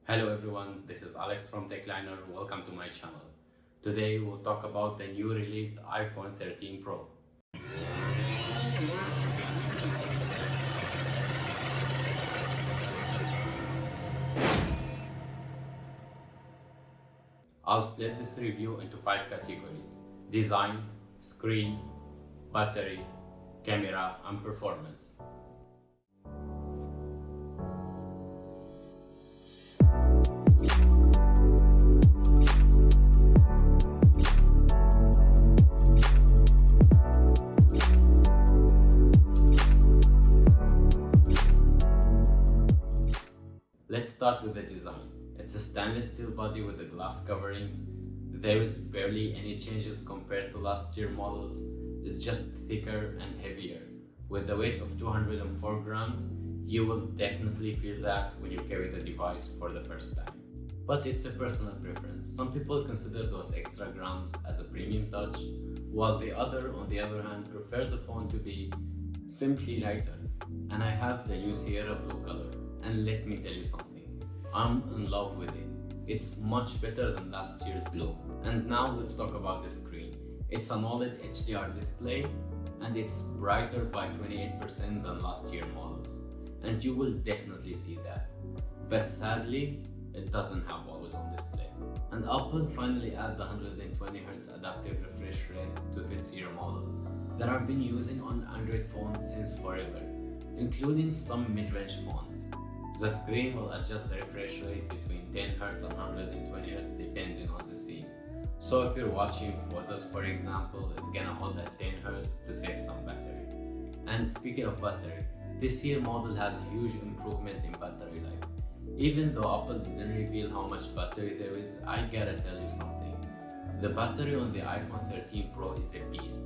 Hello everyone, this is Alex from Techliner. Welcome to my channel. Today we'll talk about the new released iPhone 13 Pro. I'll split this review into 5 categories: design, screen, battery, camera, and performance. Let's start with the design. It's a stainless steel body with a glass covering. There is barely any changes compared to last year models. It's just thicker and heavier. With a weight of 204 grams, you will definitely feel that when you carry the device for the first time. But it's a personal preference. Some people consider those extra grams as a premium touch, while on the other hand, prefer the phone to be simply lighter. And I have the new Sierra blue color. And let me tell you something, I'm in love with it. It's much better than last year's blue. And now let's talk about the screen. It's an OLED HDR display and it's brighter by 28% than last year models. And you will definitely see that. But sadly, it doesn't have always on display. And Apple finally added the 120 Hz adaptive refresh rate to this year model that I've been using on Android phones since forever, including some mid-range phones. The screen will adjust the refresh rate between 10 Hz and 120 Hz depending on the scene. So if you're watching photos, for example, it's gonna hold at 10 Hz to save some battery. And speaking of battery, this year model has a huge improvement in battery life. Even though Apple didn't reveal how much battery there is, I gotta tell you something. The battery on the iPhone 13 Pro is a beast.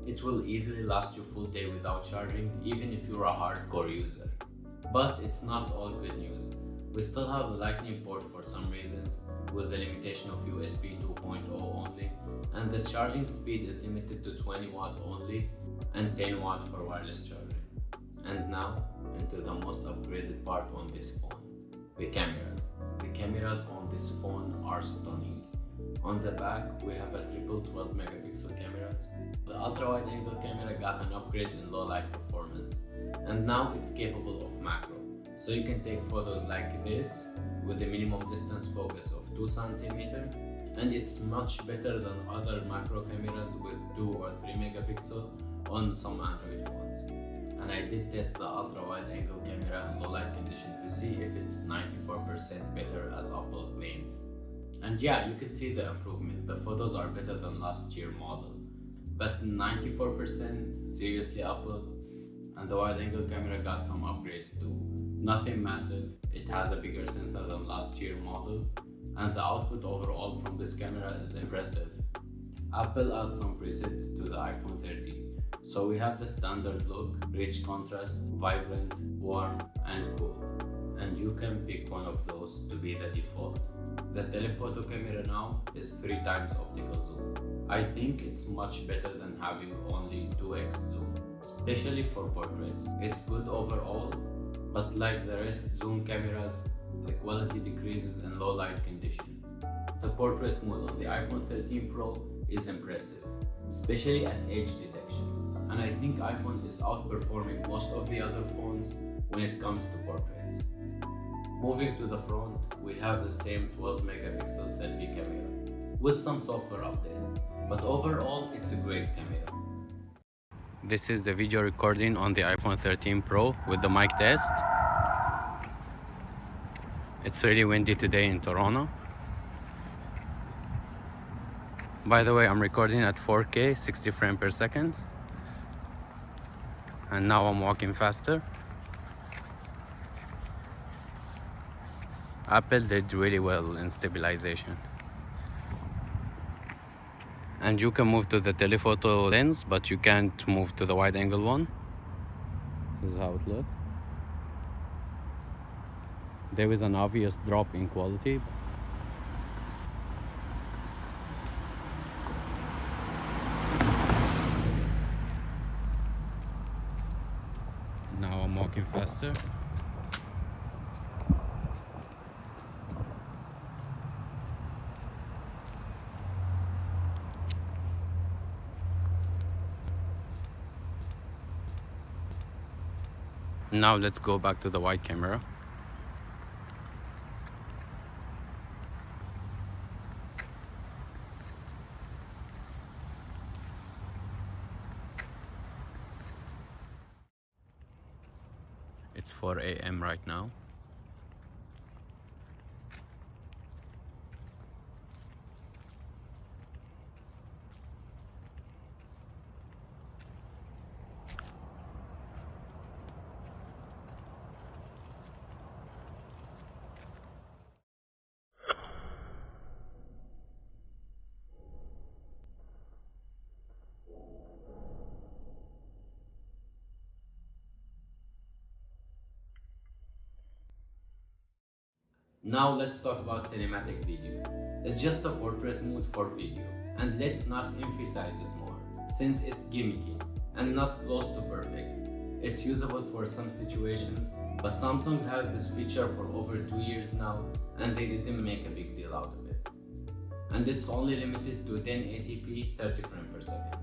It will easily last you a full day without charging, even if you're a hardcore user. But it's not all good news. We still have the Lightning port for some reasons, with the limitation of USB 2.0 only, and the charging speed is limited to 20 watts only and 10 watts for wireless charging. And now, into the most upgraded part on this phone, the cameras. The cameras on this phone are stunning. On the back, we have a triple 12 megapixel cameras. The ultra-wide angle camera got an upgrade in low light performance, and now it's capable of macro. So you can take photos like this with a minimum distance focus of 2 cm, and it's much better than other macro cameras with 2 or 3 megapixel on some Android phones. And I did test the ultra-wide angle camera in low light condition to see if it's 94% better as Apple claimed. And yeah, you can see the improvement. The photos are better than last year model. But 94%, seriously Apple? And the wide angle camera got some upgrades too. Nothing massive, it has a bigger sensor than last year model, and the output overall from this camera is impressive. Apple adds some presets to the iPhone 13. So we have the standard look, rich contrast, vibrant, warm, and cool. And you can pick one of those to be the default. The telephoto camera now is 3 times optical zoom. I think it's much better than having only 2x zoom, especially for portraits. It's good overall, but like the rest zoom cameras, the quality decreases in low light condition. The portrait mode on the iPhone 13 Pro is impressive, especially at edge detection. And I think iPhone is outperforming most of the other phones when it comes to portraits. Moving to the front, we have the same 12 megapixel selfie camera with some software update, but overall it's a great camera. This is the video recording on the iPhone 13 Pro with the mic test. It's really windy today in Toronto. By the way, I'm recording at 4K, 60 frames per second. And now I'm walking faster. Apple did really well in stabilization. And you can move to the telephoto lens, but you can't move to the wide angle one. This is how it looks. There is an obvious drop in quality. Now I'm walking faster. Now let's go back to the wide camera. It's 4 a.m. right now. Now let's talk about cinematic video. It's just a portrait mode for video, and let's not emphasize it more, since it's gimmicky and not close to perfect. It's usable for some situations, but Samsung had this feature for over 2 years now, and they didn't make a big deal out of it. And it's only limited to 1080p 30 frames per second.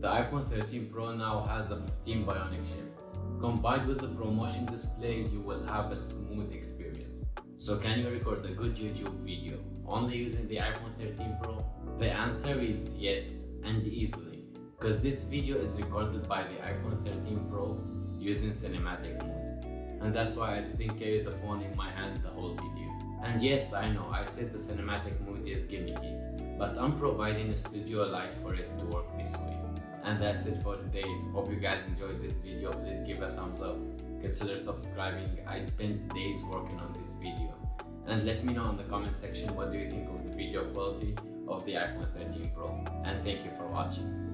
The iPhone 13 Pro now has a 15 bionic chip. Combined with the ProMotion display, you will have a smooth experience. So can you record a good YouTube video only using the iPhone 13 Pro? The answer is yes, and easily, because this video is recorded by the iPhone 13 Pro using cinematic mode. And that's why I didn't carry the phone in my hand the whole video. And yes, I know, I said the cinematic mode is gimmicky, but I'm providing a studio light for it to work this way. And that's it for today. Hope you guys enjoyed this video. Please give a thumbs up. Consider subscribing. I spent days working on this video. And let me know in the comment section what do you think of the video quality of the iPhone 13 Pro. And thank you for watching.